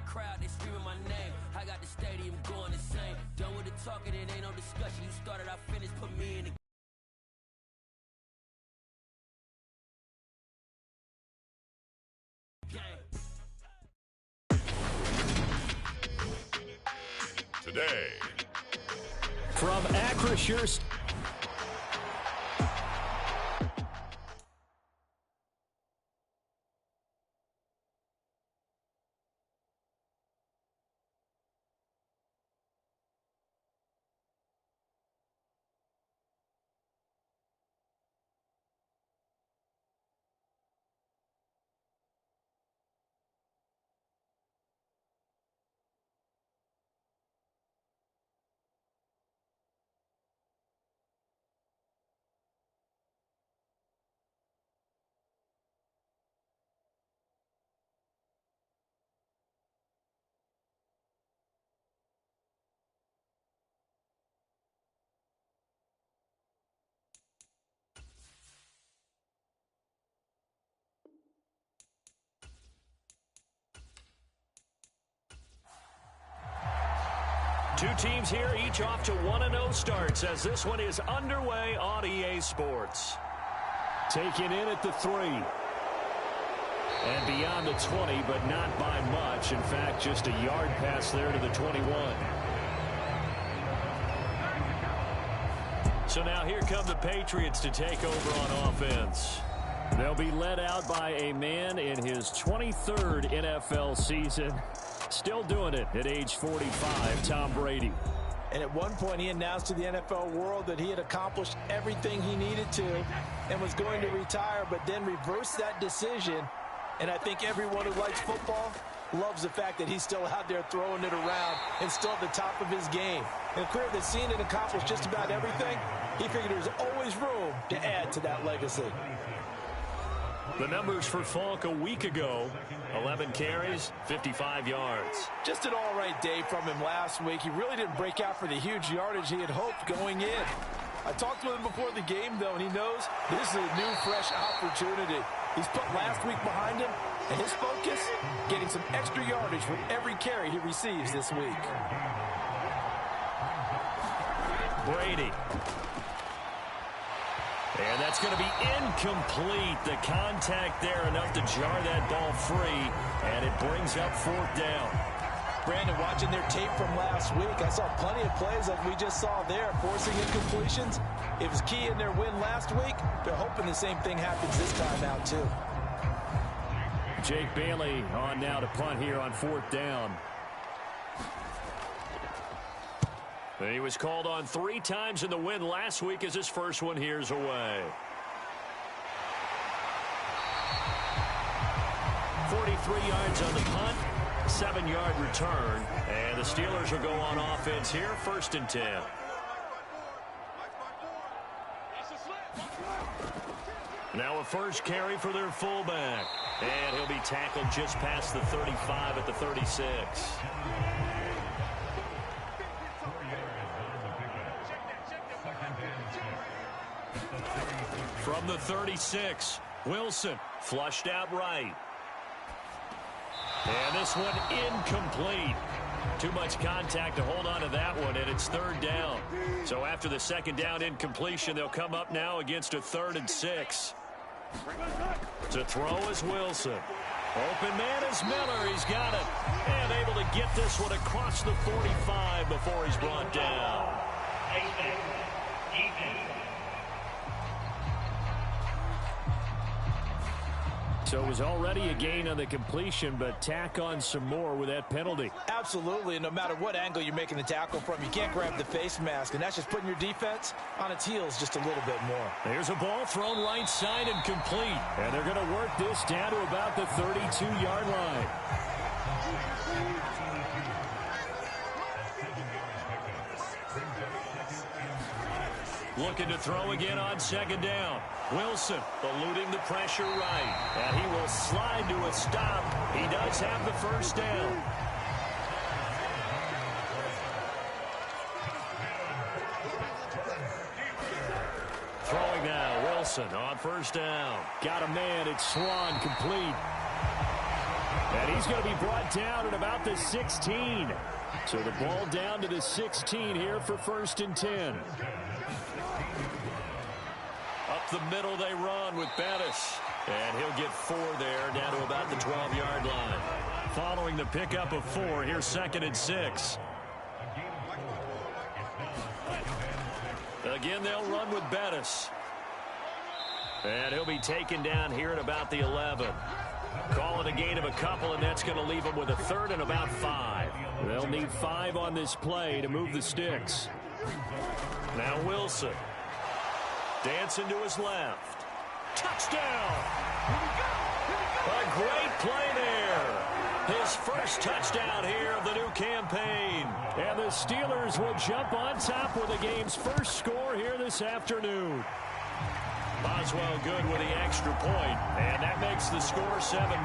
crowd, they screaming my name. I got the stadium going insane. Done with the talking, it ain't no discussion. You started, I finished, put me in the game. Today, from Acrisure. Two teams here, each off to 1-0 starts as this one is underway on EA Sports. Taken in at the 3. And beyond the 20, but not by much. In fact, just a yard pass there to the 21. So now here come the Patriots to take over on offense. They'll be led out by a man in his 23rd NFL season. Still doing it at age 45, Tom Brady. And at one point, he announced to the NFL world that he had accomplished everything he needed to and was going to retire, but then reversed that decision. And I think everyone who likes football loves the fact that he's still out there throwing it around and still at the top of his game. In a career that's seen and accomplished just about everything, he figured there's always room to add to that legacy. The numbers for Falk a week ago, 11 carries, 55 yards. Just an all-right day from him last week. He really didn't break out for the huge yardage he had hoped going in. I talked with him before the game, though, and he knows this is a new, fresh opportunity. He's put last week behind him, and his focus, getting some extra yardage with every carry he receives this week. Brady. And that's going to be incomplete. The contact there enough to jar that ball free, and it brings up 4th down. Brandon, watching their tape from last week, I saw plenty of plays like we just saw there, forcing incompletions. It was key in their win last week. They're hoping the same thing happens this time out, too. Jake Bailey on now to punt here on 4th down. And he was called on 3 times in the win last week as his first one here's away. 43 yards on the punt, 7-yard return, and the Steelers will go on offense here, 1st and 10. Now a first carry for their fullback, and he'll be tackled just past the 35 at the 36. From the 36, Wilson flushed out right. And this one incomplete. Too much contact to hold on to that one, and it's 3rd down. So after the 2nd down incompletion, they'll come up now against a 3rd and 6. To throw is Wilson. Open man is Miller. He's got it. And able to get this one across the 45 before he's brought down. So it was already a gain on the completion, but tack on some more with that penalty. Absolutely, and no matter what angle you're making the tackle from, you can't grab the face mask, and that's just putting your defense on its heels just a little bit more. There's a ball thrown right side and complete, and they're going to work this down to about the 32-yard line. Looking to throw again on 2nd down. Wilson eluding the pressure right. And he will slide to a stop. He does have the 1st down. Throwing now, Wilson on 1st down. Got a man, it's Swan complete. And And he's going to be brought down at about the 16. So the ball down to the 16 here for 1st and 10. Up the middle they run with Bettis. And he'll get 4 there, down to about the 12-yard line. Following the pickup of 4, here's 2nd and 6. Again, they'll run with Bettis. And he'll be taken down here at about the 11. Call it a gain of a couple, and that's going to leave them with a 3rd and about 5. They'll need 5 on this play to move the sticks. Now Wilson. Dancing to his left. Touchdown! A great play there. His first touchdown here of the new campaign. And the Steelers will jump on top with the game's first score here this afternoon. Boswell good with the extra point, and that makes the score 7-0.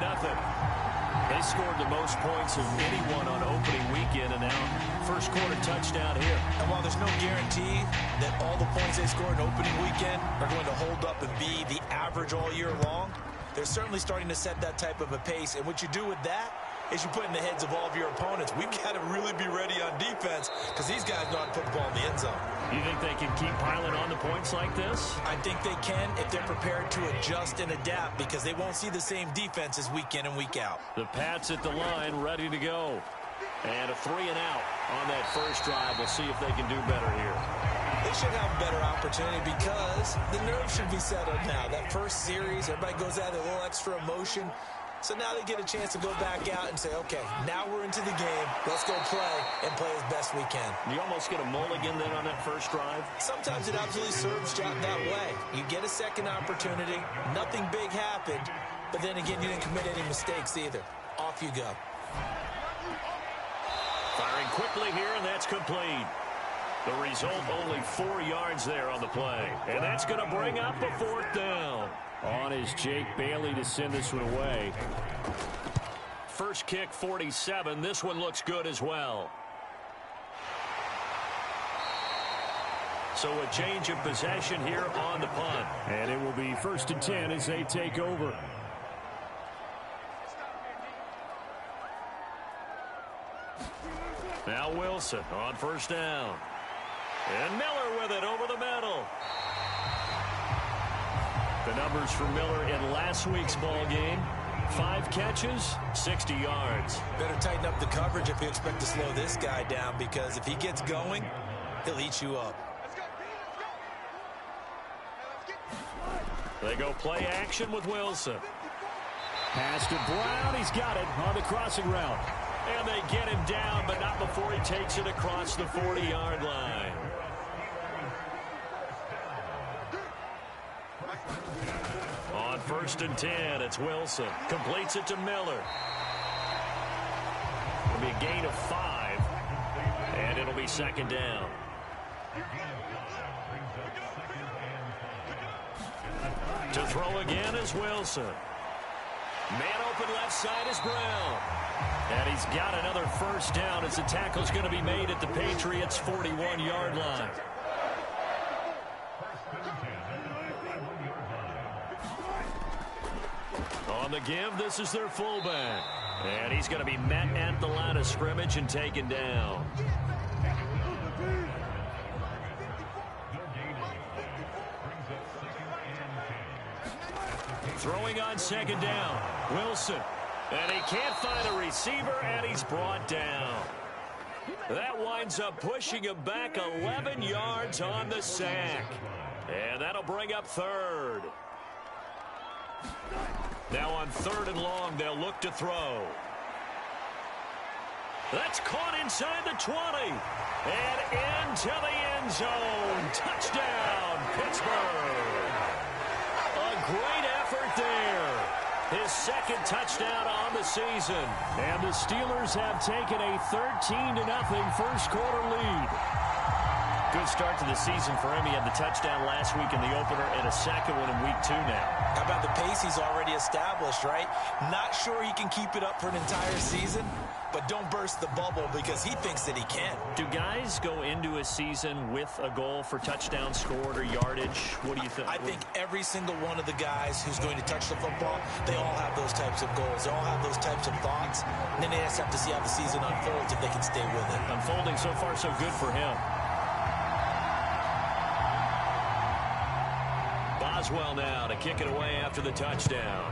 They scored the most points of anyone on opening weekend, and now first quarter touchdown here. And while there's no guarantee that all the points they scored in opening weekend are going to hold up and be the average all year long, they're certainly starting to set that type of a pace. And what you do with that is you put in the heads of all of your opponents, we've got to really be ready on defense because these guys know how to put the ball in the end zone. You think they can keep piling on the points like this? I think they can if they're prepared to adjust and adapt because they won't see the same defenses week in and week out. The Pats at the line ready to go. And a 3 and out on that first drive. We'll see if they can do better here. They should have a better opportunity because the nerves should be settled now. That first series, everybody goes out with a little extra emotion. So now they get a chance to go back out and say, okay, now we're into the game. Let's go play and play as best we can. You almost get a mulligan then on that first drive? Sometimes it absolutely serves you that way. You get a second opportunity. Nothing big happened. But then again, you didn't commit any mistakes either. Off you go. Firing quickly here, and that's complete. The result, only 4 yards there on the play. And that's going to bring up a 4th down. On is Jake Bailey to send this one away. First kick, 47. This one looks good as well. So a change of possession here on the punt. And it will be 1st and 10 as they take over. Now Wilson on 1st down. And Miller with it over the middle. The numbers for Miller in last week's ball game: 5 catches, 60 yards. Better tighten up the coverage if you expect to slow this guy down, because if he gets going, he'll eat you up. They go play action with Wilson. Pass to Brown. He's got it on the crossing route. And they get him down, but not before he takes it across the 40-yard line. On 1st and 10, it's Wilson. Completes it to Miller. It'll be a gain of 5, and it'll be 2nd down. To throw again is Wilson. Man open left side is Brown. And he's got another 1st down as the tackle's going to be made at the Patriots' 41-yard line. On the give, this is their fullback. And he's going to be met at the line of scrimmage and taken down. Throwing on 2nd down. Wilson. And he can't find a receiver, and he's brought down. That winds up pushing him back 11 yards on the sack. And that'll bring up 3rd. Now on 3rd and long, they'll look to throw. That's caught inside the 20. And into the end zone. Touchdown, Pittsburgh. A great effort there. His 2nd touchdown on the season. And the Steelers have taken a 13-0 first quarter lead. Good start to the season for him. He had the touchdown last week in the opener and a second one in week 2 now. How about the pace he's already established, right? Not sure he can keep it up for an entire season, but don't burst the bubble because he thinks that he can. Do guys go into a season with a goal for touchdowns scored or yardage? What do you think? I think every single one of the guys who's going to touch the football, they all have those types of goals. They all have those types of thoughts. And then they just have to see how the season unfolds if they can stay with it. Unfolding so far so good for him. Boswell now to kick it away after the touchdown.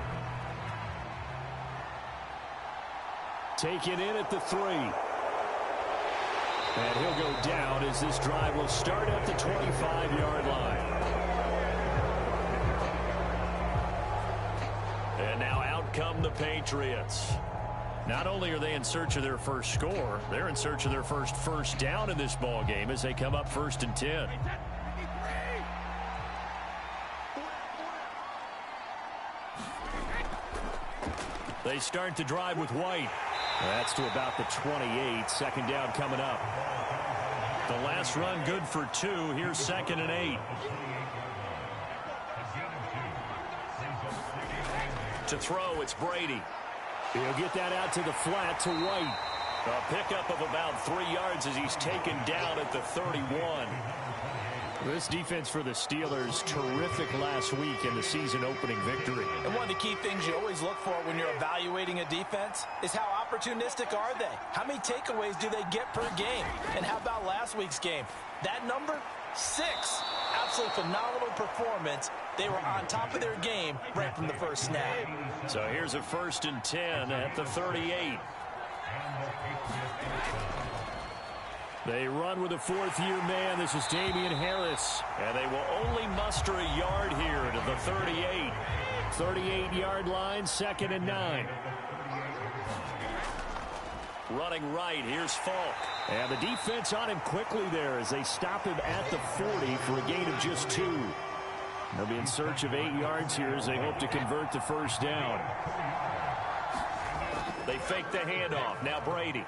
Taken in at the 3. And he'll go down as this drive will start at the 25-yard line. And now out come the Patriots. Not only are they in search of their first score, they're in search of their first down in this ball game as they come up 1st and 10. They start the drive with White. That's to about the 28. 2nd down coming up. The last run good for 2. Here's 2nd and 8. To throw, it's Brady. He'll get that out to the flat to White. A pickup of about 3 yards as he's taken down at the 31. This defense for the Steelers, terrific last week in the season-opening victory. And one of the key things you always look for when you're evaluating a defense is how opportunistic are they? How many takeaways do they get per game? And how about last week's game? That number, 6. Absolutely phenomenal performance. They were on top of their game right from the first snap. So here's a 1st and 10 at the 38. They run with a 4th-year man. This is Damian Harris. And they will only muster a yard here to the 38. 38-yard line, 2nd and 9. Running right, here's Falk. And the defense on him quickly there as they stop him at the 40 for a gain of just 2. They'll be in search of 8 yards here as they hope to convert the first down. They fake the handoff. Now Brady.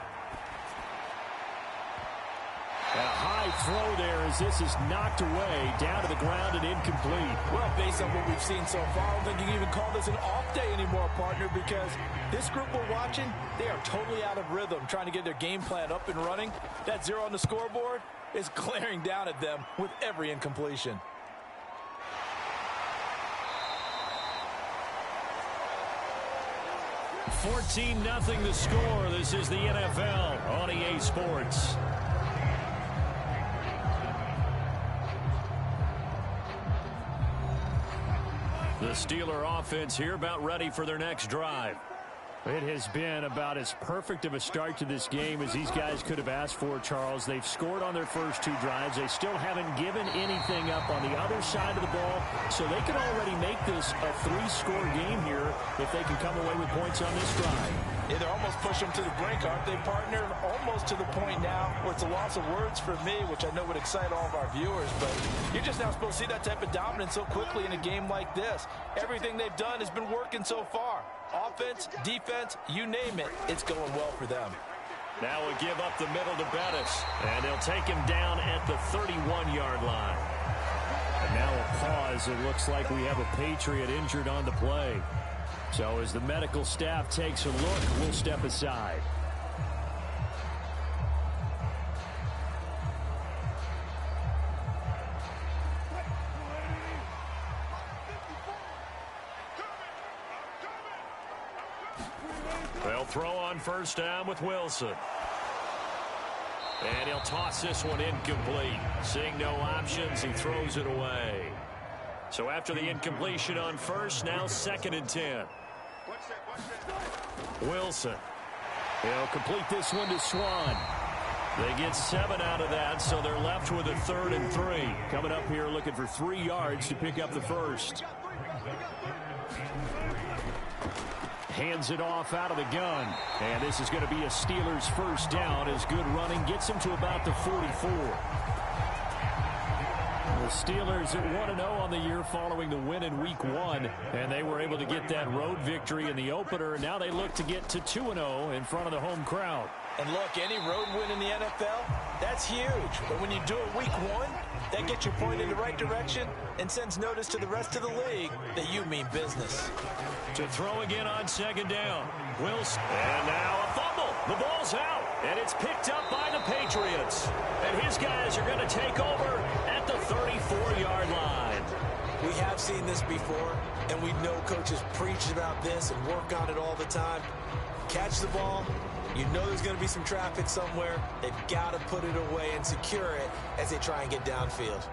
A high throw there as this is knocked away, down to the ground and incomplete. Well, based on what we've seen so far, I don't think you can even call this an off day anymore, partner, because this group we're watching, they are totally out of rhythm, trying to get their game plan up and running. That 0 on the scoreboard is glaring down at them with every incompletion. $14-0 the score. This is the NFL on EA Sports. The Steeler offense here about ready for their next drive. It has been about as perfect of a start to this game as these guys could have asked for, Charles. They've scored on their first 2 drives. They still haven't given anything up on the other side of the ball, so they could already make this a 3-score game here if they can come away with points on this drive. Yeah, they're almost pushing them to the brink, aren't they, partner? Almost to the point now where it's a loss of words for me, which I know would excite all of our viewers, but you're just now supposed to see that type of dominance so quickly in a game like this. Everything they've done has been working so far. Offense, defense, you name it, it's going well for them. Now we give up the middle to Bettis, and they'll take him down at the 31-yard line. And now a pause. It looks like we have a Patriot injured on the play. So as the medical staff takes a look, we'll step aside. They'll throw on first down with Wilson. And he'll toss this one incomplete. Seeing no options, he throws it away. So after the incompletion on first, now 2nd and 10. Wilson. He'll complete this one to Swan. They get 7 out of that, so they're left with a 3rd and 3. Coming up here looking for 3 yards to pick up the first. Hands it off out of the gun. And this is going to be a Steelers first down as good running gets him to about the 44. The Steelers at 1-0 on the year following the win in Week 1, and they were able to get that road victory in the opener. Now they look to get to 2-0 in front of the home crowd. And look, any road win in the NFL, that's huge. But when you do it Week 1, that gets your point in the right direction and sends notice to the rest of the league that you mean business. To throw again on second down. Wilson. And now a fumble. The ball's out. And it's picked up by the Patriots. And his guys are going to take over at the 34-yard line. We have seen this before, and we know coaches preach about this and work on it all the time. Catch the ball. You know there's going to be some traffic somewhere. They've got to put it away and secure it as they try and get downfield.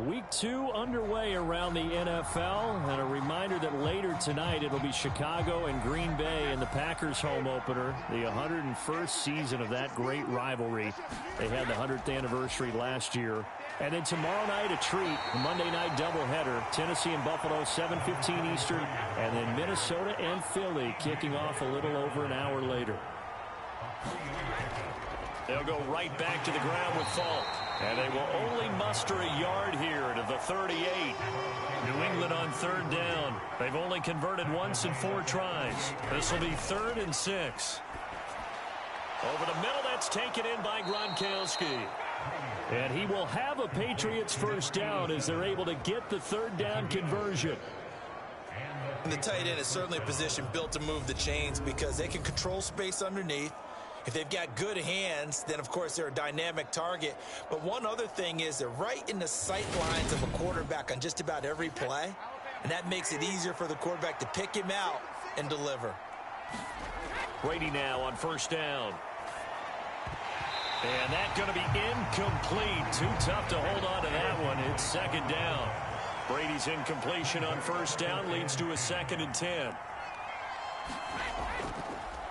Week 2 underway around the NFL, and a reminder that later tonight it'll be Chicago and Green Bay in the Packers home opener, the 101st season of that great rivalry. They had the 100th anniversary last year. And then tomorrow night a treat, a Monday night doubleheader, Tennessee and Buffalo, 7:15 Eastern, and then Minnesota and Philly kicking off a little over an hour later. They'll go right back to the ground with Falk. And they will only muster a yard here to the 38. New England on third down. They've only converted once in 4 tries. This will be 3rd and 6. Over the middle, that's taken in by Gronkowski. And he will have a Patriots first down as they're able to get the 3rd down conversion. And the tight end is certainly a position built to move the chains because they can control space underneath. If they've got good hands, then, of course, they're a dynamic target. But one other thing is they're right in the sight lines of a quarterback on just about every play, and that makes it easier for the quarterback to pick him out and deliver. Brady now on first down. And that's going to be incomplete. Too tough to hold on to that one. It's 2nd down. Brady's incompletion on first down leads to a 2nd and 10.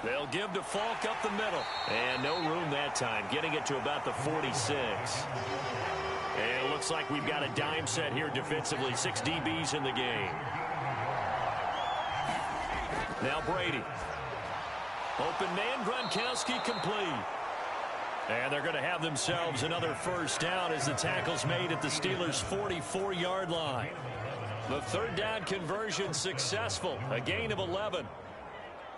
They'll give to Falk up the middle. And no room that time, getting it to about the 46. And it looks like we've got a dime set here defensively. 6 DBs in the game. Now Brady. Open man, Gronkowski complete. And they're going to have themselves another first down as the tackle's made at the Steelers' 44-yard line. The 3rd down conversion successful. A gain of 11.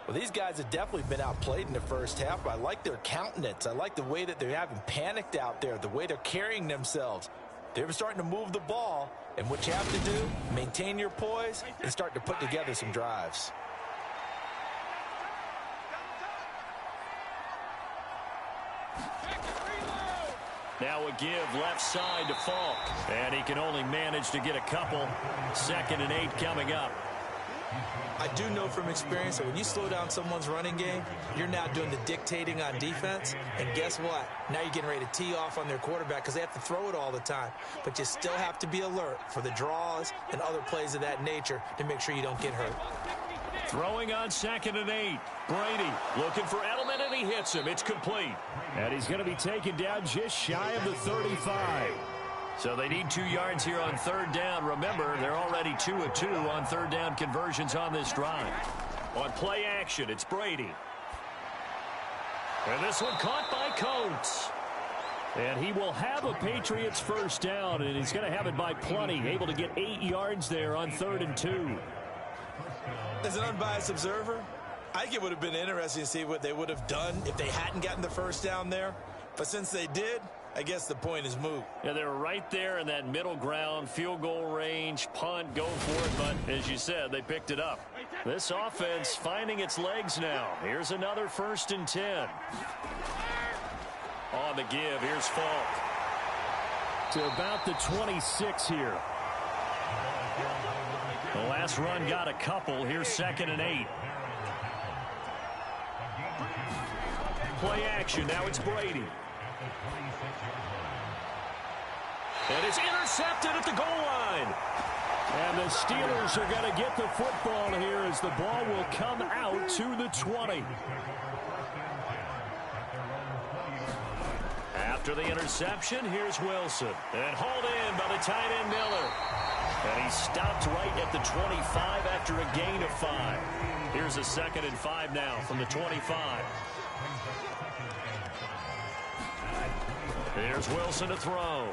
Well, these guys have definitely been outplayed in the first half, but I like their countenance. I like the way that they're having panicked out there, the way they're carrying themselves. They're starting to move the ball, and what you have to do, maintain your poise and start to put together some drives. Now a give left side to Falk, and he can only manage to get a couple. 2nd and 8 coming up. I do know from experience that when you slow down someone's running game, you're now doing the dictating on defense. And guess what? Now you're getting ready to tee off on their quarterback because they have to throw it all the time. But you still have to be alert for the draws and other plays of that nature to make sure you don't get hurt. Throwing on 2nd and 8. Brady looking for Edelman, and he hits him. It's complete. And he's going to be taken down just shy of the 35. So they need 2 yards here on 3rd down. Remember, they're already 2 of 2 on 3rd down conversions on this drive. On play action, it's Brady. And this one caught by Coates. And he will have a Patriots first down, and he's going to have it by plenty. Able to get 8 yards there on 3rd and 2. As an unbiased observer, I think it would have been interesting to see what they would have done if they hadn't gotten the first down there. But since they did, I guess the point is moot. Yeah, they were right there in that middle ground, field goal range, punt, go for it. But as you said, they picked it up. This offense finding its legs now. Here's another 1st and 10. On the give, here's Falk. To about the 26 here. The last run got a couple. Here's 2nd and 8. Play action. Now it's Brady. And it's intercepted at the goal line. And the Steelers are going to get the football here as the ball will come out to the 20. After the interception, here's Wilson. And hauled in by the tight end Miller. And he stopped right at the 25 after a gain of 5. Here's a 2nd and 5 now from the 25. Here's Wilson to throw.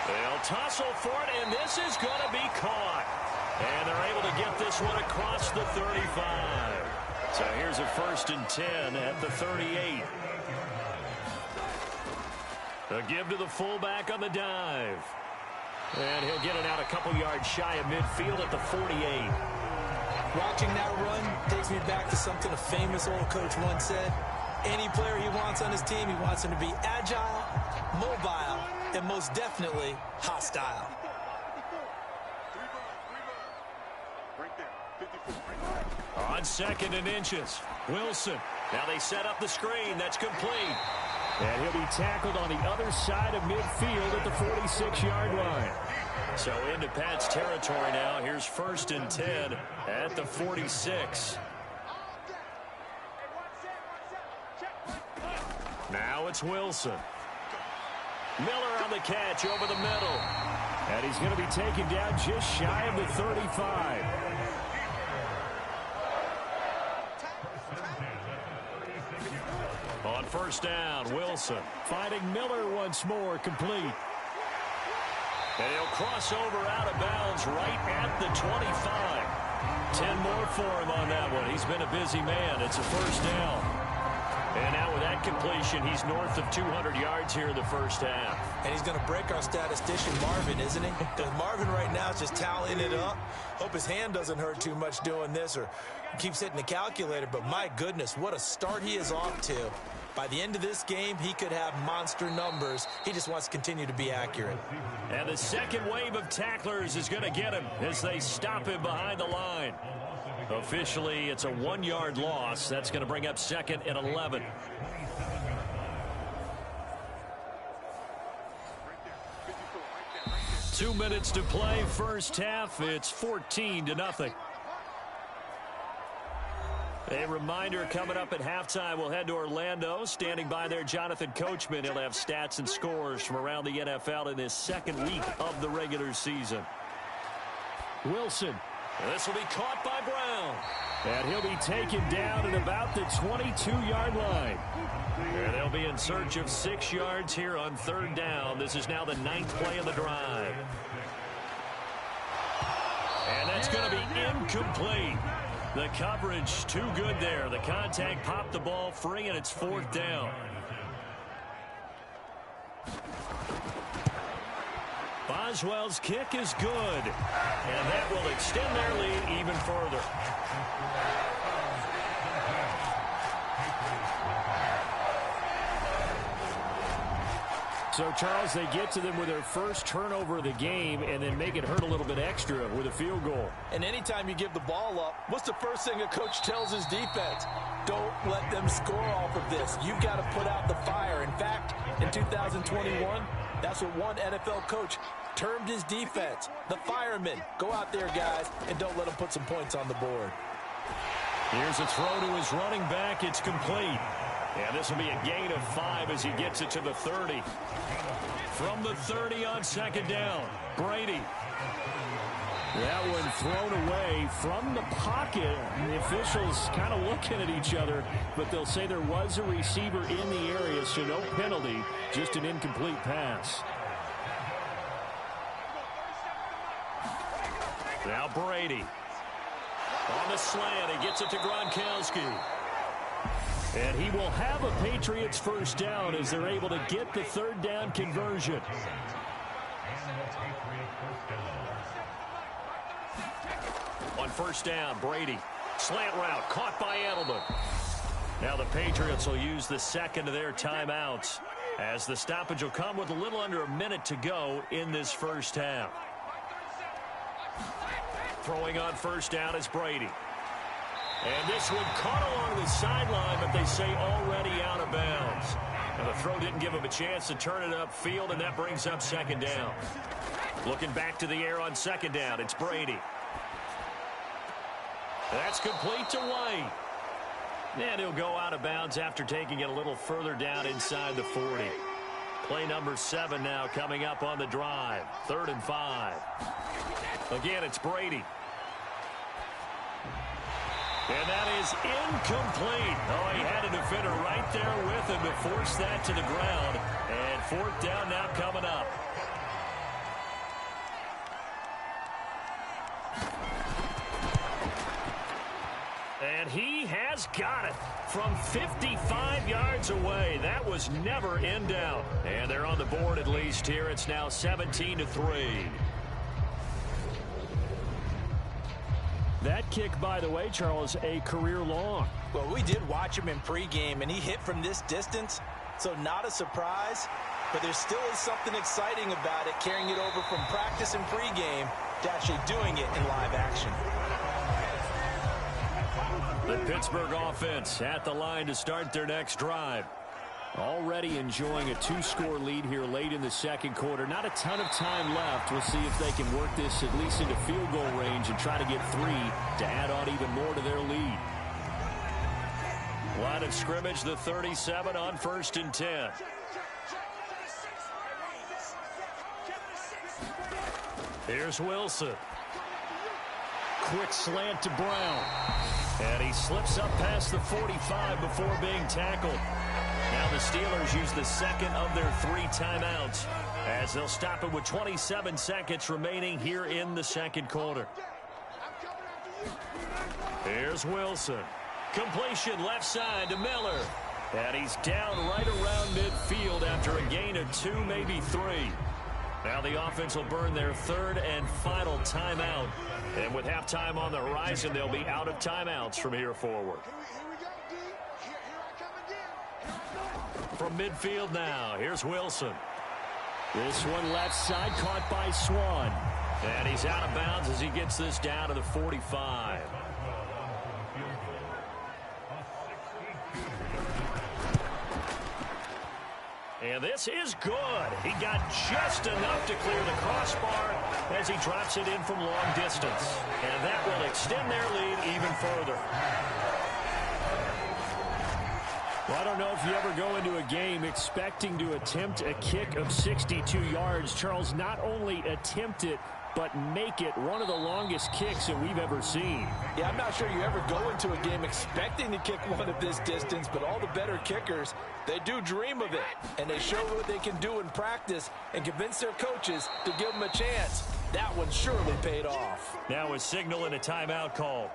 They'll tussle for it, and this is going to be caught. And they're able to get this one across the 35. So here's a 1st and 10 at the 38. A give to the fullback on the dive. And he'll get it out a couple yards shy of midfield at the 48. Watching that run takes me back to something a famous old coach once said. Any player he wants on his team, he wants him to be agile, mobile, and most definitely hostile. On 2nd and inches, Wilson. Now they set up the screen. That's complete. And he'll be tackled on the other side of midfield at the 46-yard line. So into Pat's territory now. Here's 1st and 10 at the 46. Now it's Wilson. Miller on the catch over the middle. And he's going to be taken down just shy of the 35. On 1st down, Wilson. Finding Miller once more, complete. And he'll cross over out of bounds right at the 25. 10 more for him on that one. He's been a busy man. It's a 1st down. And now with that completion, he's north of 200 yards here in the 1st half. And he's going to break our statistician Marvin, isn't he? Because Marvin right now is just tallying it up. Hope his hand doesn't hurt too much doing this or keeps hitting the calculator. But my goodness, what a start he is off to. By the end of this game, he could have monster numbers. He just wants to continue to be accurate. And the second wave of tacklers is going to get him as they stop him behind the line. Officially, it's a 1-yard loss. That's going to bring up 2nd and 11. Two minutes to play, 1st half. It's 14-0. A reminder coming up at halftime, we'll head to Orlando. Standing by there, Jonathan Coachman. He'll have stats and scores from around the NFL in this 2nd week of the regular season. Wilson. And this will be caught by Brown. And he'll be taken down at about the 22-yard line. And they'll be in search of 6 yards here on 3rd down. This is now the 9th play of the drive. And that's going to be incomplete. The coverage too good there. The contact popped the ball free, and it's 4th down. Boswell's kick is good, and that will extend their lead even further. So, Charles, they get to them with their first turnover of the game and then make it hurt a little bit extra with a field goal. And anytime you give the ball up, what's the first thing a coach tells his defense? Don't let them score off of this. You've got to put out the fire. In fact, in 2021, that's what one NFL coach termed his defense, the firemen. Go out there, guys, and don't let them put some points on the board. Here's a throw to his running back. It's complete. And this will be a gain of 5 as he gets it to the 30. From the 30 on 2nd down, Brady. That one thrown away from the pocket. And the officials kind of looking at each other, but they'll say there was a receiver in the area, so no penalty, just an incomplete pass. Now Brady. On the slant, he gets it to Gronkowski. And he will have a Patriots 1st down as they're able to get the 3rd down conversion. On 1st down, Brady. Slant route, caught by Edelman. Now the Patriots will use the 2nd of their timeouts as the stoppage will come with a little under a minute to go in this 1st half. Throwing on 1st down is Brady. And this one caught along the sideline, but they say already out of bounds. And the throw didn't give him a chance to turn it upfield, and that brings up 2nd down. Looking back to the air on 2nd down, it's Brady. That's complete to White. And he'll go out of bounds after taking it a little further down inside the 40. Play number 7 now coming up on the drive. 3rd and 5. Again, it's Brady. And that is incomplete. Oh, he had a defender right there with him to force that to the ground. And 4th down now coming up. And he has got it from 55 yards away. That was never in doubt. And they're on the board at least here. It's now 17-3. That kick, by the way, Charles, a career long. Well, we did watch him in pregame, and he hit from this distance, so not a surprise. But there still is something exciting about it, carrying it over from practice and pregame to actually doing it in live action. The Pittsburgh offense at the line to start their next drive. Already enjoying a 2-score lead here late in the second quarter. Not a ton of time left. We'll see if they can work this at least into field goal range and try to get 3 to add on even more to their lead. Line of scrimmage, the 37 on 1st and 10. Here's Wilson. Quick slant to Brown. And he slips up past the 45 before being tackled. Now the Steelers use the second of their 3 timeouts as they'll stop it with 27 seconds remaining here in the second quarter. Here's Wilson. Completion left side to Miller. And he's down right around midfield after a gain of 2, maybe 3. Now the offense will burn their 3rd and final timeout. And with halftime on the horizon, they'll be out of timeouts from here forward. From midfield now, here's Wilson. This one left side, caught by Swan. And he's out of bounds as he gets this down to the 45. And this is good. He got just enough to clear the crossbar as he drops it in from long distance. And that will extend their lead even further. Well, I don't know if you ever go into a game expecting to attempt a kick of 62 yards. Charles, not only attempt it, but make it one of the longest kicks that we've ever seen. Yeah, I'm not sure you ever go into a game expecting to kick one of this distance, but all the better kickers, they do dream of it. And they show what they can do in practice and convince their coaches to give them a chance. That one surely paid off. Now a signal and a timeout call,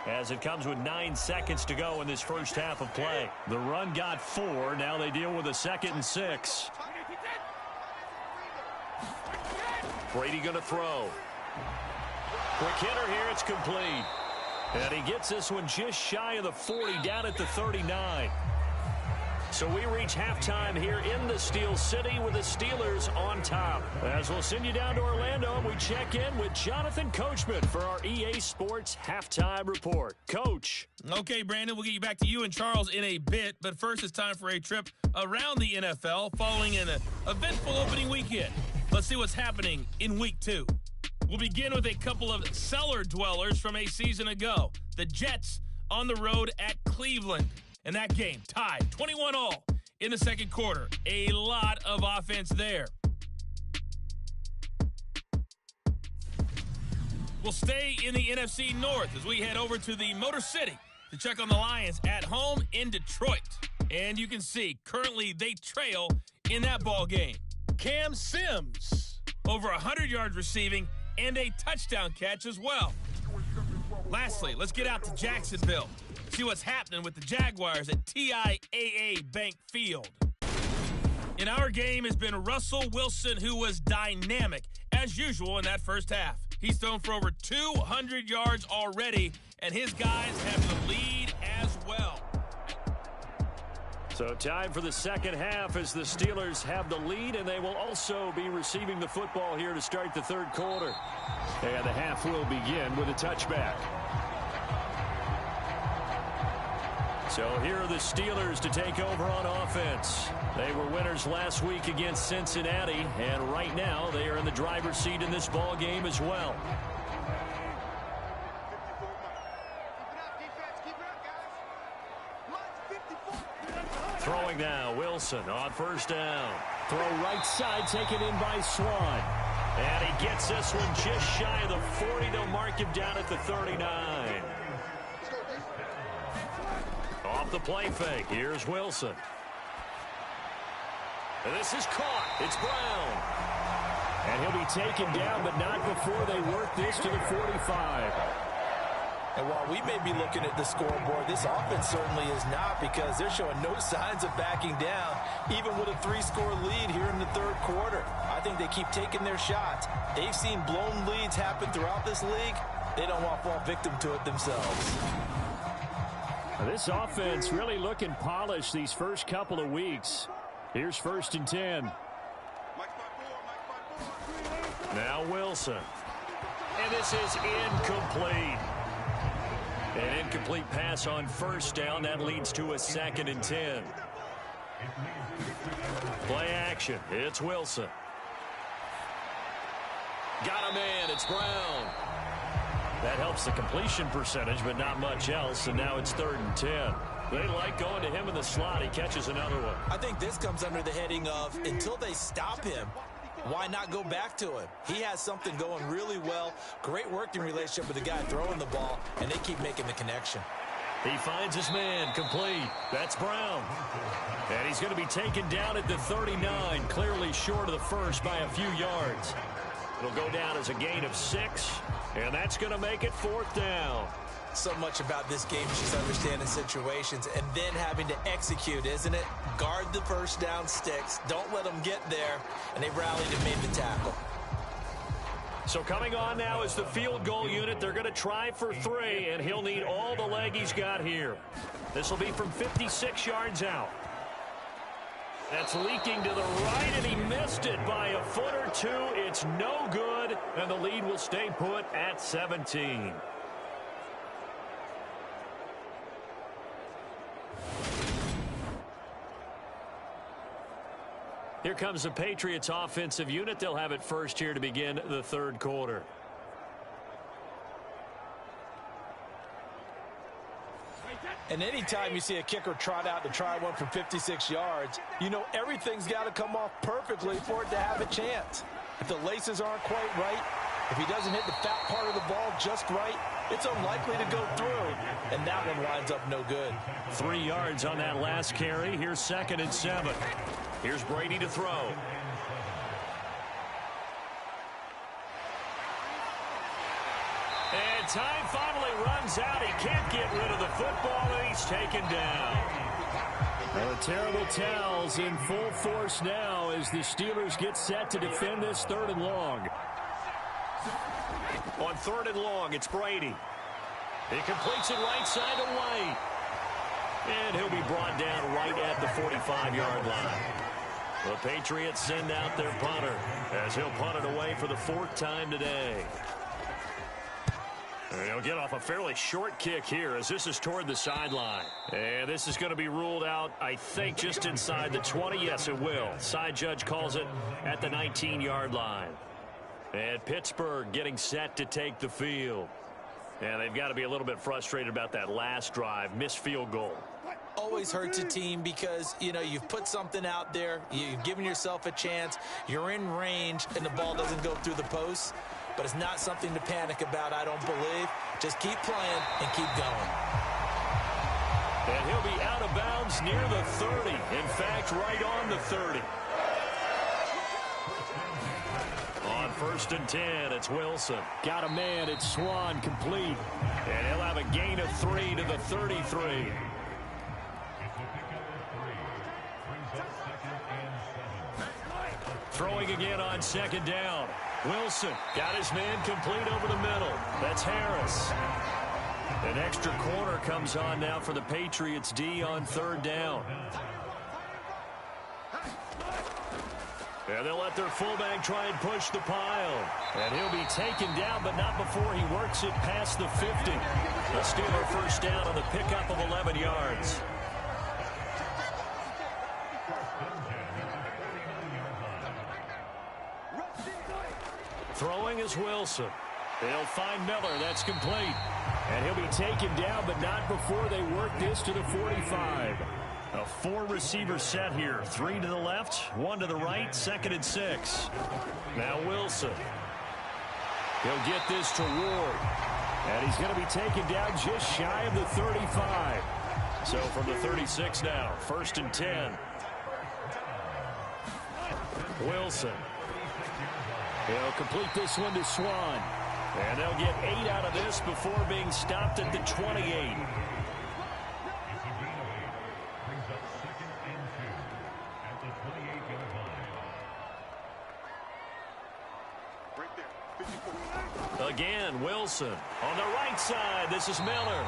as it comes with 9 seconds to go in this first half of play. The run got 4. Now they deal with a 2nd and 6. Brady going to throw. Quick hitter here. It's complete. And he gets this one just shy of the 40, down at the 39. So we reach halftime here in the Steel City with the Steelers on top. As we'll send you down to Orlando, we check in with Jonathan Coachman for our EA Sports Halftime Report. Coach. Okay, Brandon, we'll get you back to you and Charles in a bit. But first, it's time for a trip around the NFL following an eventful opening weekend. Let's see what's happening in Week 2. We'll begin with a couple of cellar dwellers from a season ago. The Jets on the road at Cleveland. And that game tied 21-all in the second quarter. A lot of offense there. We'll stay in the NFC North as we head over to the Motor City to check on the Lions at home in Detroit. And you can see currently they trail in that ball game. Cam Sims, over 100 yards receiving and a touchdown catch as well. Lastly, let's get out to Jacksonville. See what's happening with the Jaguars at TIAA Bank Field. In our game has been Russell Wilson, who was dynamic, as usual, in that first half. He's thrown for over 200 yards already, and his guys have the lead as well. So time for the second half as the Steelers have the lead, and they will also be receiving the football here to start the third quarter. And the half will begin with a touchback. So here are the Steelers to take over on offense. They were winners last week against Cincinnati, and right now they are in the driver's seat in this ball game as well. Throwing now, Wilson on first down. Throw right side, taken in by Swan. And he gets this one just shy of the 40. They'll mark him down at the 39. Off the play fake, here's Wilson. And this is caught. It's Brown. And he'll be taken down, but not before they work this to the 45. And while we may be looking at the scoreboard, this offense certainly is not, because they're showing no signs of backing down, even with a 3-score lead here in the third quarter. I think they keep taking their shots. They've seen blown leads happen throughout this league. They don't want to fall victim to it themselves. This offense really looking polished these first couple of weeks. Here's 1st and 10. Now Wilson. And this is incomplete. An incomplete pass on 1st down. That leads to a 2nd and 10. Play action. It's Wilson. Got a man. It's Brown. That helps the completion percentage, but not much else. And now it's 3rd and 10. They like going to him in the slot. He catches another one. I think this comes under the heading of, until they stop him, why not go back to him? He has something going really well. Great working relationship with the guy throwing the ball, and they keep making the connection. He finds his man, complete. That's Brown. And he's going to be taken down at the 39, clearly short of the first by a few yards. It'll go down as a gain of 6, and that's going to make it 4th down. So much about this game is just understanding situations and then having to execute, isn't it? Guard the first down sticks. Don't let them get there. And they rallied and made the tackle. So coming on now is the field goal unit. They're going to try for 3, and he'll need all the leg he's got here. This will be from 56 yards out. That's leaking to the right, and he missed it by a foot or 2. It's no good, and the lead will stay put at 17. Here comes the Patriots offensive unit. They'll have it first here to begin the third quarter. And anytime you see a kicker trot out to try one from 56 yards, you know everything's got to come off perfectly for it to have a chance. If the laces aren't quite right, if he doesn't hit the fat part of the ball just right, it's unlikely to go through, and that one winds up no good. 3 yards on that last carry. Here's 2nd and 7. Here's Brady to throw. And time finally runs out. He can't get rid of the football, and he's taken down. Well, terrible towels in full force now as the Steelers get set to defend this 3rd and long. On 3rd and long, it's Brady. He completes it right side to White. And he'll be brought down right at the 45-yard line. The Patriots send out their punter as he'll punt it away for the 4th time today. And he'll get off a fairly short kick here as this is toward the sideline. And this is going to be ruled out, I think, just inside the 20. Yes, it will. Side judge calls it at the 19-yard line. And Pittsburgh getting set to take the field. And they've got to be a little bit frustrated about that last drive, missed field goal. Always hurts a team because, you know, you've put something out there, you've given yourself a chance, you're in range, and the ball doesn't go through the post. But it's not something to panic about, I don't believe. Just keep playing and keep going. And he'll be out of bounds near the 30. In fact, right on the 30. On 1st and 10, it's Wilson. Got a man. It's Swan, complete. And he'll have a gain of 3 to the 33. Throwing again on 2nd down. Wilson got his man complete over the middle. That's Harris. An extra corner comes on now for the Patriots D on 3rd down. And they'll let their fullback try and push the pile. And he'll be taken down, but not before he works it past the 50. A Steeler 1st down on the pickup of 11 yards. Throwing is Wilson. They'll find Miller. That's complete. And he'll be taken down, but not before they work this to the 45. A 4-receiver set here. 3 to the left, 1 to the right, 2nd and 6. Now Wilson. He'll get this to Ward. And he's going to be taken down just shy of the 35. So from the 36 now, 1st and 10. Wilson. He'll complete this one to Swan. And they'll get 8 out of this before being stopped at the 28. Again, Wilson on the right side. This is Miller.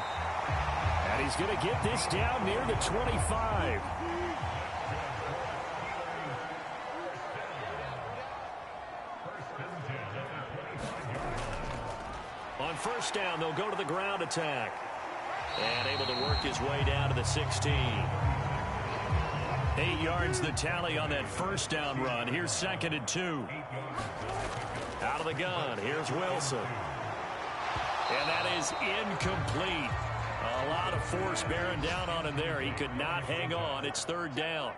And he's going to get this down near the 25. On first down, they'll go to the ground attack. And able to work his way down to the 16. 8 yards the tally on that first down run. Here's 2nd and 2. Out of the gun, here's Wilson. And that is incomplete. A lot of force bearing down on him there. He could not hang on. It's 3rd down.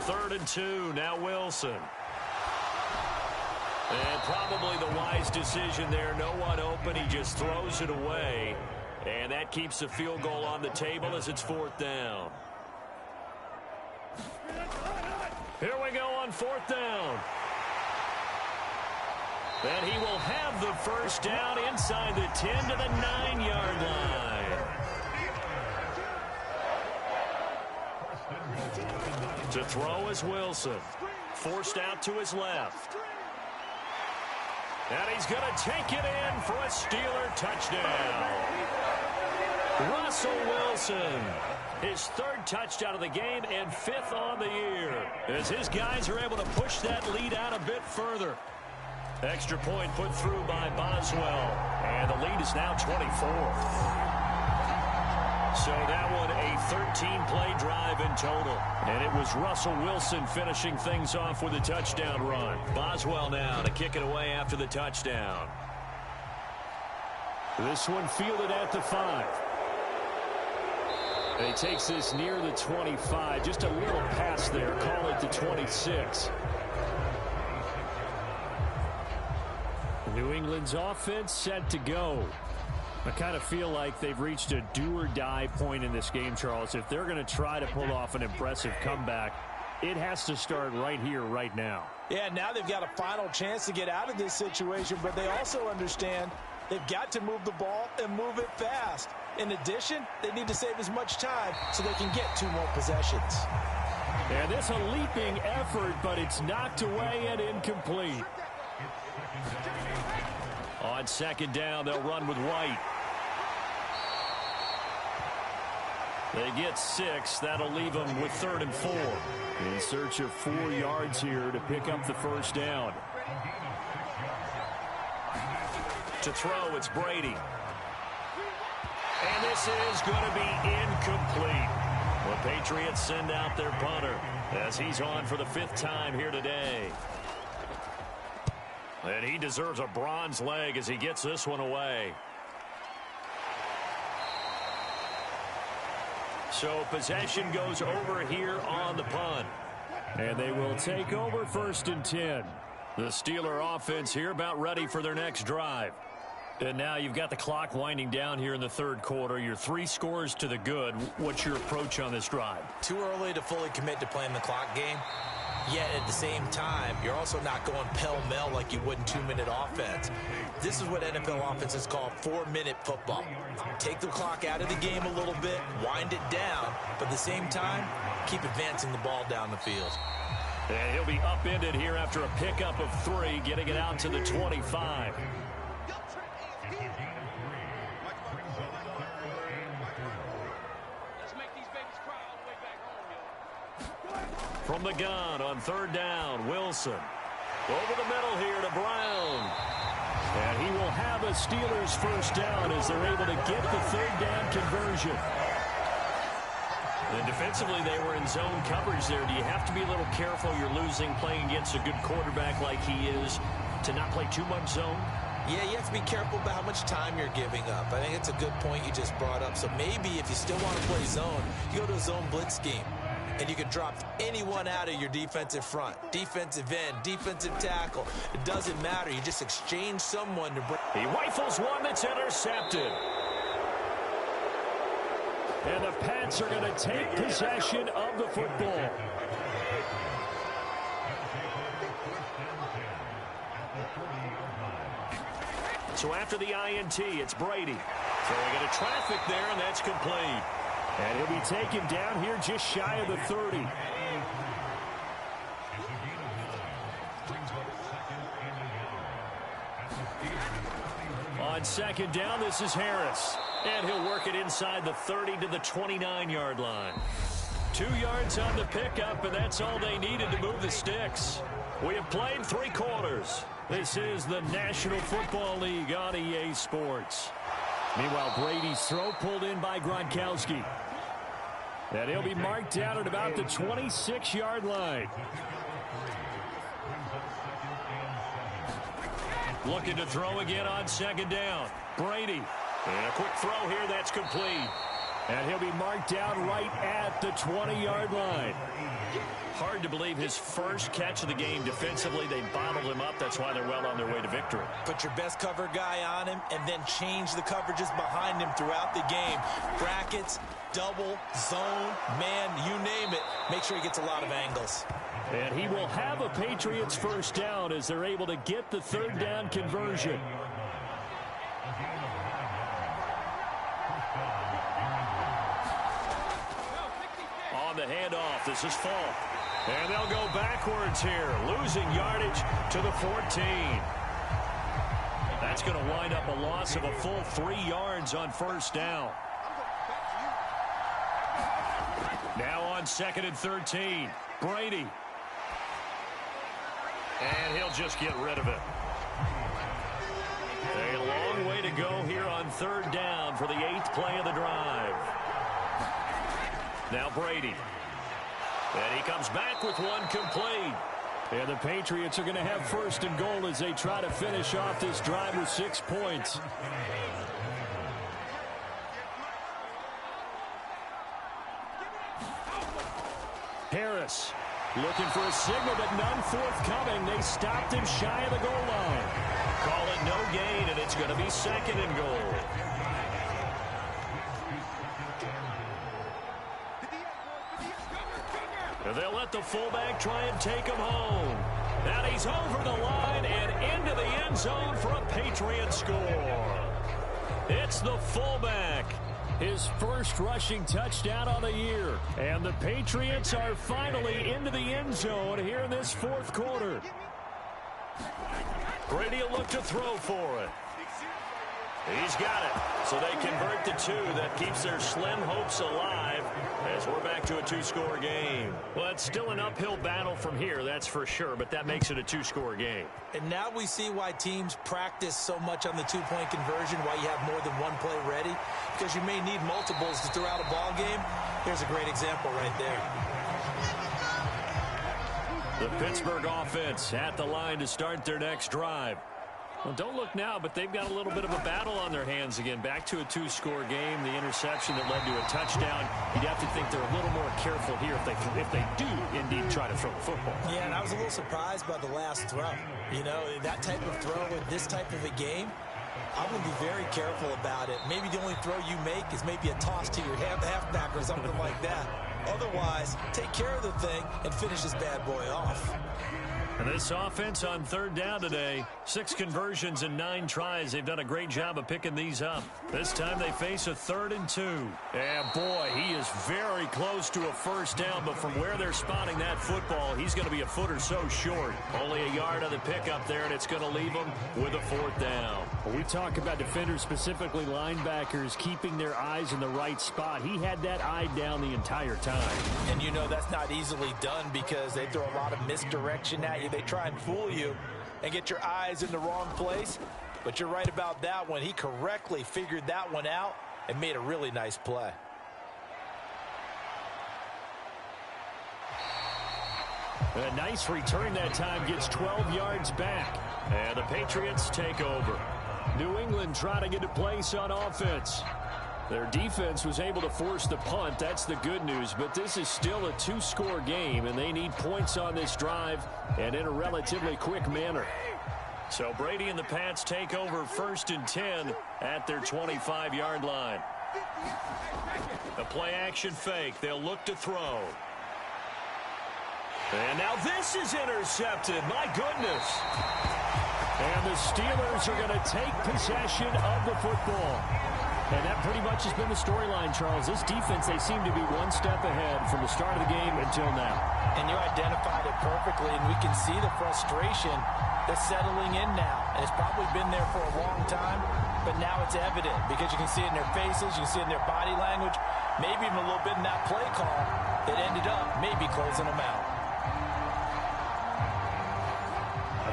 3rd and 2, now Wilson. And probably the wise decision there. No one open. He just throws it away. And that keeps the field goal on the table as it's 4th down. Here we go on 4th down. And he will have the first down inside the 10 to the 9-yard line. To throw is Wilson. Forced out to his left. And he's going to take it in for a Steeler touchdown. Russell Wilson, his 3rd touchdown of the game and 5th on the year, as his guys are able to push that lead out a bit further. Extra point put through by Boswell, and the lead is now 24. So that one a 13-play drive in total. And it was Russell Wilson finishing things off with a touchdown run. Boswell now to kick it away after the touchdown. This one fielded at the 5. And he takes this near the 25. Just a little pass there. Call it the 26. New England's offense set to go. I kind of feel like they've reached a do-or-die point in this game, Charles. If they're going to try to pull off an impressive comeback, it has to start right here, right now. Yeah, now they've got a final chance to get out of this situation, but they also understand they've got to move the ball and move it fast. In addition, they need to save as much time so they can get 2 more possessions. And this a leaping effort, but it's knocked away and incomplete. On 2nd down, they'll run with White. They get 6. That'll leave them with 3rd and 4. In search of 4 yards here to pick up the first down. To throw, it's Brady. And this is going to be incomplete. The Patriots send out their punter as he's on for the 5th time here today. And he deserves a bronze leg as he gets this one away. So possession goes over here on the punt. And they will take over 1st and 10. The Steeler offense here about ready for their next drive. And now you've got the clock winding down here in the 3rd quarter. You're 3 scores to the good. What's your approach on this drive? Too early to fully commit to playing the clock game. Yet at the same time, you're also not going pell-mell like you would in 2-minute offense. This is what NFL offenses call 4-minute football. Take the clock out of the game a little bit, wind it down, but at the same time, keep advancing the ball down the field. And he'll be upended here after a pickup of 3, getting it out to the 25. From the gun on 3rd down, Wilson. Over the middle here to Brown. And he will have a Steelers first down as they're able to get the 3rd down conversion. And defensively, they were in zone coverage there. Do you have to be a little careful? You're losing playing against a good quarterback like he is to not play too much zone? Yeah, you have to be careful about how much time you're giving up. I think it's a good point you just brought up. So maybe if you still want to play zone, you go to a zone blitz scheme. And you can drop anyone out of your defensive front. Defensive end, defensive tackle. It doesn't matter. You just exchange someone to bring. He rifles one that's intercepted. And the Pats are going to take possession of the football. So after the INT, it's Brady. Throwing into traffic there, and that's complete. And he'll be taken down here just shy of the 30. On second down, this is Harris. And he'll work it inside the 30 to the 29-yard line. 2 yards on the pickup, and that's all they needed to move the sticks. We have played 3 quarters. This is the National Football League on EA Sports. Meanwhile, Brady's throw pulled in by Gronkowski. And he'll be marked down at about the 26-yard line. Looking to throw again on second down. Brady. And a quick throw here, that's complete. And he'll be marked down right at the 20-yard line. Hard to believe his first catch of the game defensively. They bottled him up. That's why they're well on their way to victory. Put your best cover guy on him and then change the coverages behind him throughout the game. Brackets, double, zone, man, you name it. Make sure he gets a lot of angles. And he will have a Patriots first down as they're able to get the third down conversion. On the handoff, this is Falk. And they'll go backwards here, losing yardage to the 14. That's going to wind up a loss of a full 3 yards on first down. Now on second and 13, Brady. And he'll just get rid of it. A long way to go here on third down for the 8th play of the drive. Now Brady. And he comes back with one complete. And the Patriots are going to have first and goal as they try to finish off this drive with 6 points. Harris looking for a signal, but none forthcoming. They stopped him shy of the goal line. Call it no gain, and it's going to be second and goal. They'll let the fullback try and take him home. And he's over the line and into the end zone for a Patriot score. It's the fullback. His first rushing touchdown on the year. And the Patriots are finally into the end zone here in this fourth quarter. Brady will look to throw for it. He's got it. So they convert the 2. That keeps their slim hopes alive as we're back to a 2-score game. Well, it's still an uphill battle from here, that's for sure, but that makes it a 2-score game. And now we see why teams practice so much on the 2-point conversion, why you have more than one play ready, because you may need multiples to throw out a ball game. Here's a great example right there. The Pittsburgh offense at the line to start their next drive. Well, don't look now, but they've got a little bit of a battle on their hands again. Back to a 2-score game. The interception that led to a touchdown. You'd have to think they're a little more careful here if they do indeed try to throw the football. Yeah, and I was a little surprised by the last throw. You know, that type of throw in this type of a game, I'm going to be very careful about it. Maybe the only throw you make is maybe a toss to your halfback or something like that. Otherwise, take care of the thing and finish this bad boy off. And this offense on third down today, 6 conversions and 9 tries. They've done a great job of picking these up. This time they face a 3rd and 2. And boy, he is very close to a first down, but from where they're spotting that football, he's going to be a foot or so short. Only a yard on the pickup there, and it's going to leave him with a 4th down. We talk about defenders, specifically linebackers, keeping their eyes in the right spot. He had that eye down the entire time. And you know that's not easily done because they throw a lot of misdirection at you. They try and fool you and get your eyes in the wrong place. But you're right about that one. He correctly figured that one out and made a really nice play. A nice return that time, gets 12 yards back. And the Patriots take over. New England trying to get a place on offense. Their defense was able to force the punt. That's the good news. But this is still a 2-score game, and they need points on this drive and in a relatively quick manner. So Brady and the Pats take over 1st and 10 at their 25-yard line. A play-action fake. They'll look to throw. And now this is intercepted. My goodness. And the Steelers are going to take possession of the football. And that pretty much has been the storyline, Charles. This defense, they seem to be one step ahead from the start of the game until now. And you identified it perfectly, and we can see the frustration that's settling in now. And it's probably been there for a long time, but now it's evident because you can see it in their faces, you can see it in their body language, maybe even a little bit in that play call that ended up maybe closing them out.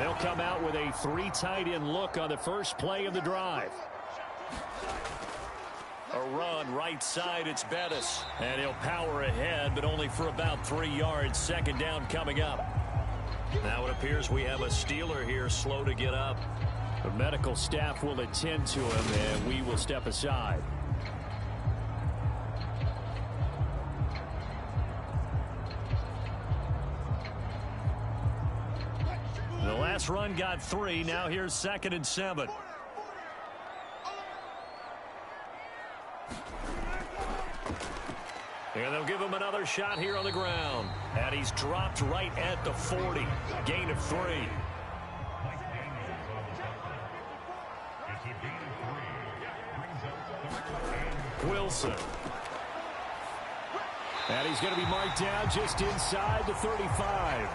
They'll come out with a 3 tight end look on the first play of the drive. A run right side, it's Bettis. And he'll power ahead, but only for about 3 yards. Second down coming up. Now it appears we have a Steeler here slow to get up. The medical staff will attend to him, and we will step aside. The last run got 3. Now here's 2nd and 7. And they'll give him another shot here on the ground. And he's dropped right at the 40. Gain of 3. Wilson. And he's going to be marked down just inside the 35.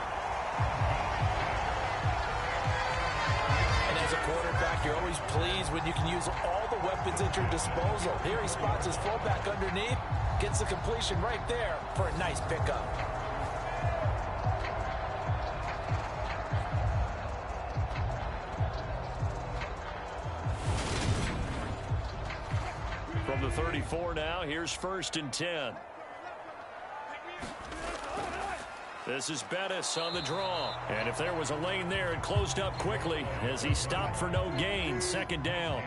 And as a quarterback, you're always pleased when you can use all the weapons at your disposal. Here he spots his fullback underneath, gets the completion right there for a nice pickup. From the 34 now, here's 1st and 10. This is Bettis on the draw. And if there was a lane there, it closed up quickly as he stopped for no gain. 2nd down.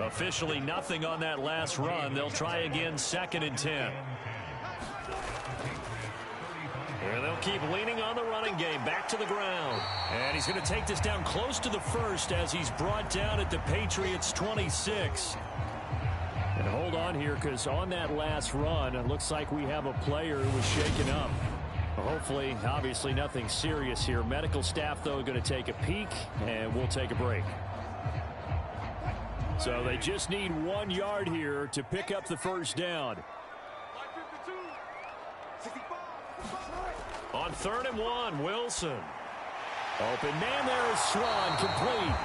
Officially nothing on that last run. They'll try again, 2nd and 10. And they'll keep leaning on the running game. Back to the ground. And he's going to take this down close to the 1st as he's brought down at the Patriots 26. And hold on here, because on that last run, it looks like we have a player who was shaken up. Hopefully, obviously nothing serious here. Medical staff, though, going to take a peek, and we'll take a break. So they just need 1 yard here to pick up the 1st down. On 3rd and 1, Wilson. Open man there is Swan, complete.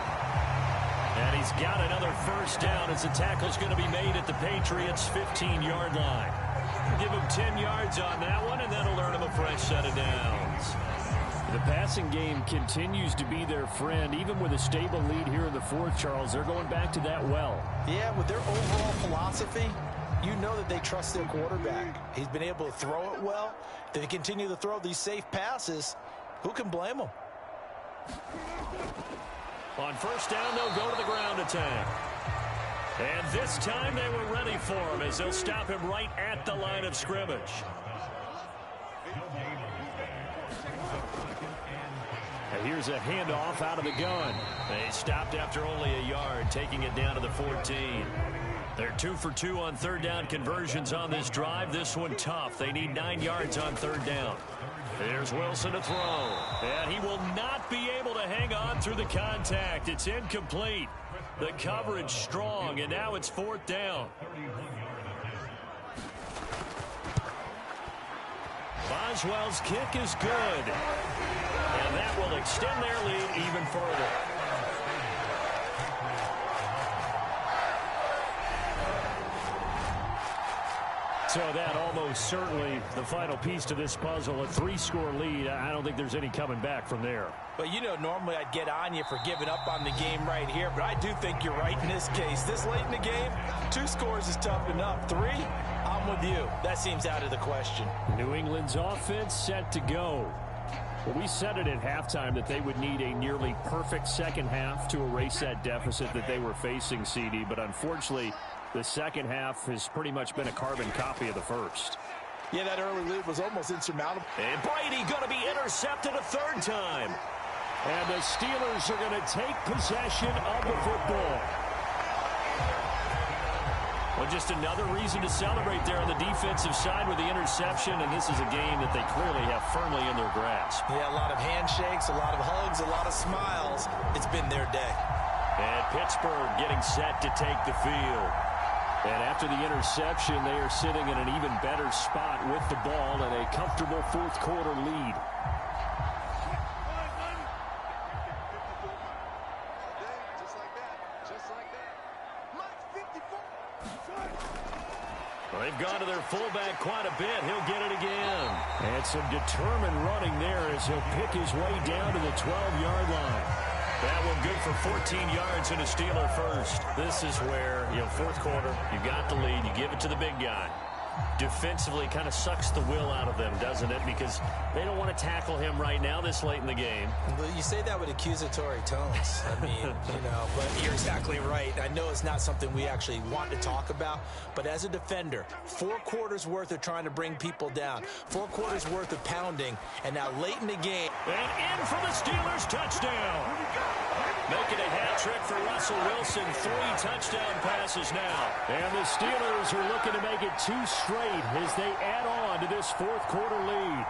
And he's got another 1st down as the tackle's going to be made at the Patriots' 15-yard line. Give him 10 yards on that one, and that'll earn him a fresh set of downs. The passing game continues to be their friend. Even with a stable lead here in the 4th, Charles, they're going back to that well. Yeah, with their overall philosophy, you know that they trust their quarterback. He's been able to throw it well. They continue to throw these safe passes. Who can blame them? On 1st down, they'll go to the ground attack. And this time they were ready for him as they'll stop him right at the line of scrimmage. And here's a handoff out of the gun. They stopped after only a yard, taking it down to the 14. They're 2 for 2 on 3rd down conversions on this drive. This one tough. They need 9 yards on 3rd down. Here's Wilson to throw. And he will not be able to hang on through the contact. It's incomplete. The coverage strong, and now it's 4th down. Boswell's kick is good. And that will extend their lead even further. So that almost certainly the final piece to this puzzle, a 3-score lead. I don't think there's any coming back from there. But, you know, normally I'd get on you for giving up on the game right here, but I do think you're right in this case. This late in the game, 2 scores is tough enough. 3, I'm with you. That seems out of the question. New England's offense set to go. Well, we said it at halftime that they would need a nearly perfect second half to erase that deficit that they were facing, CD, but unfortunately, the second half has pretty much been a carbon copy of the first. Yeah, that early lead was almost insurmountable. And Brady going to be intercepted a 3rd time. And the Steelers are going to take possession of the football. Well, just another reason to celebrate there on the defensive side with the interception, and this is a game that they clearly have firmly in their grasp. Yeah, a lot of handshakes, a lot of hugs, a lot of smiles. It's been their day. And Pittsburgh getting set to take the field. And after the interception, they are sitting in an even better spot with the ball and a comfortable fourth quarter lead. Well, they've gone to their fullback quite a bit. He'll get it again. And some determined running there as he'll pick his way down to the 12-yard line. That one good for 14 yards and a Steeler first. This is where, fourth quarter, you got the lead, you give it to the big guy. Defensively kind of sucks the will out of them, doesn't it? Because they don't want to tackle him right now this late in the game. Well, you say that with accusatory tones. I mean, but you're exactly right. I know it's not something we actually want to talk about, but as a defender, 4 quarters worth of trying to bring people down, 4 quarters worth of pounding, and now late in the game. And in for the Steelers, touchdown. Making a hat trick for Russell Wilson. 3 touchdown passes now. And the Steelers are looking to make it 2 straight as they add on to this fourth quarter lead.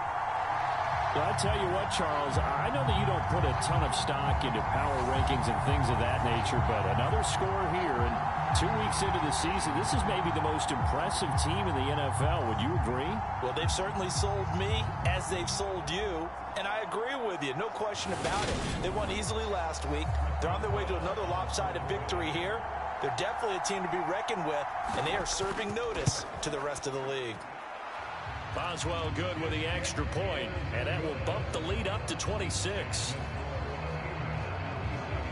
Well, I tell you what, Charles, I know that you don't put a ton of stock into power rankings and things of that nature, but another score here, and 2 weeks into the season, this is maybe the most impressive team in the NFL. Would you agree? Well, they've certainly sold me as they've sold you, and I agree with you. No question about it. They won easily last week. They're on their way to another lopsided victory here. They're definitely a team to be reckoned with, and they are serving notice to the rest of the league. Boswell good with the extra point, and that will bump the lead up to 26.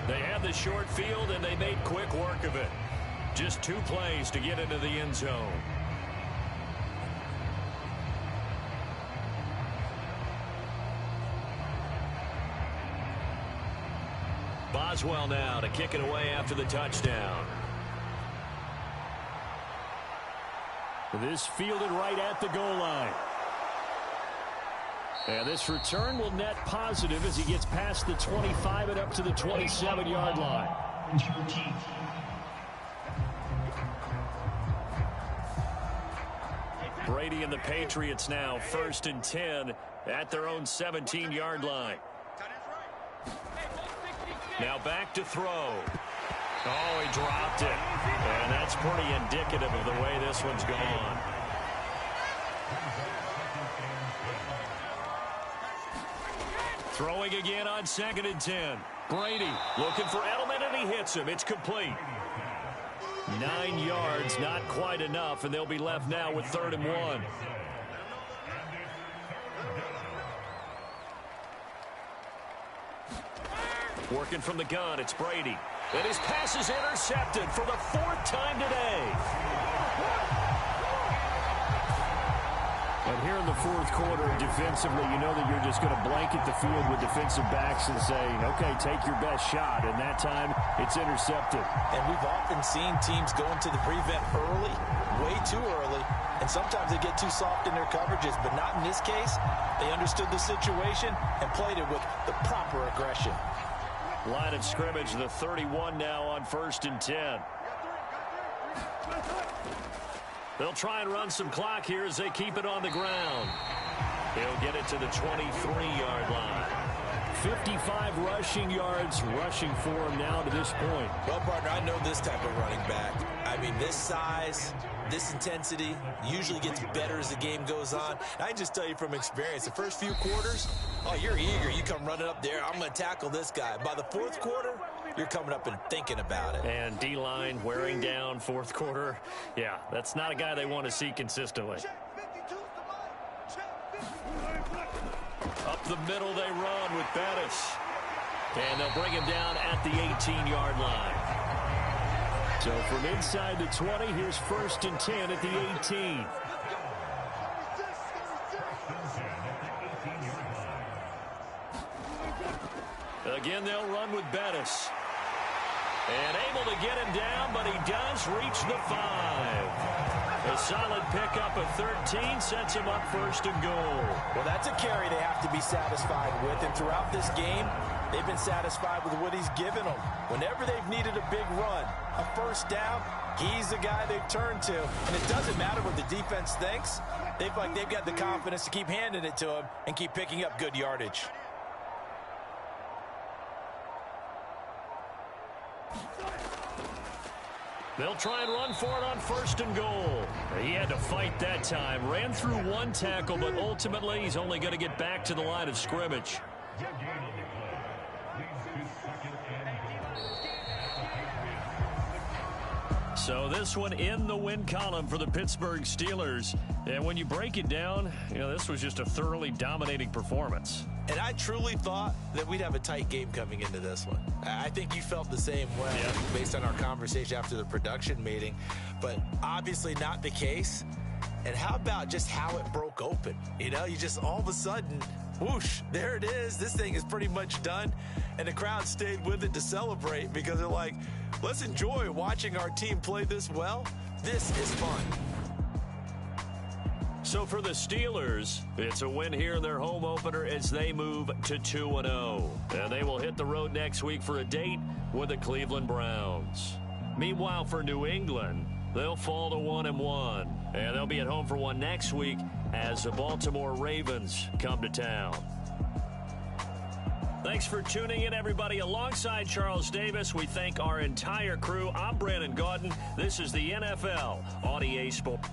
They had the short field, and they made quick work of it. Just 2 plays to get into the end zone. Boswell now to kick it away after the touchdown. This fielded right at the goal line. And this return will net positive as he gets past the 25 and up to the 27-yard line. Brady and the Patriots now 1st and 10 at their own 17-yard line. Now back to throw. Oh, he dropped it. And that's pretty indicative of the way this one's gone. Throwing again on 2nd and 10. Brady looking for Edelman, and he hits him. It's complete. 9 yards, not quite enough, and they'll be left now with 3rd and 1. Working from the gun, it's Brady. And his pass is intercepted for the 4th time today. And here in the fourth quarter, defensively, you know that you're just going to blanket the field with defensive backs and say, okay, take your best shot. And that time, it's intercepted. And we've often seen teams go into the prevent early, way too early, and sometimes they get too soft in their coverages, but not in this case. They understood the situation and played it with the proper aggression. Line of scrimmage, the 31 now on 1st and 10. They'll try and run some clock here as they keep it on the ground. He'll get it to the 23-yard line. 55 rushing yards rushing for him now to this point. Well, partner, I know this type of running back. I mean, this size, this intensity usually gets better as the game goes on. And I can just tell you from experience, the first few quarters, oh, you're eager. You come running up there. I'm going to tackle this guy. By the fourth quarter, you're coming up and thinking about it. And D-line wearing down fourth quarter. Yeah, that's not a guy they want to see consistently. Up the middle they run with Bettis. And they'll bring him down at the 18-yard line. So from inside the 20, here's 1st and 10 at the 18. Again, they'll run with Bettis. And able to get him down, but he does reach the 5. A solid pickup of 13 sets him up 1st and goal. Well, that's a carry they have to be satisfied with. And throughout this game, They've been satisfied with what he's given them. Whenever they've needed a big run, a first down, he's the guy they've turned to. And it doesn't matter what the defense thinks. They've got the confidence to keep handing it to him and keep picking up good yardage. They'll try and run for it on 1st and goal. He had to fight that time. Ran through one tackle, but ultimately he's only going to get back to the line of scrimmage. So this one in the win column for the Pittsburgh Steelers. And when you break it down, this was just a thoroughly dominating performance. And I truly thought that we'd have a tight game coming into this one. I think you felt the same way based on our conversation after the production meeting, but obviously not the case. And how about just how it broke open? You just all of a sudden, whoosh, there it is. This thing is pretty much done. And the crowd stayed with it to celebrate because they're like, let's enjoy watching our team play this well. This is fun. So for the Steelers, it's a win here in their home opener as they move to 2-0. And they will hit the road next week for a date with the Cleveland Browns. Meanwhile, for New England, they'll fall to 1-1. And they'll be at home for one next week as the Baltimore Ravens come to town. Thanks for tuning in, everybody. Alongside Charles Davis, we thank our entire crew. I'm Brandon Gaudin. This is the NFL on EA Sports.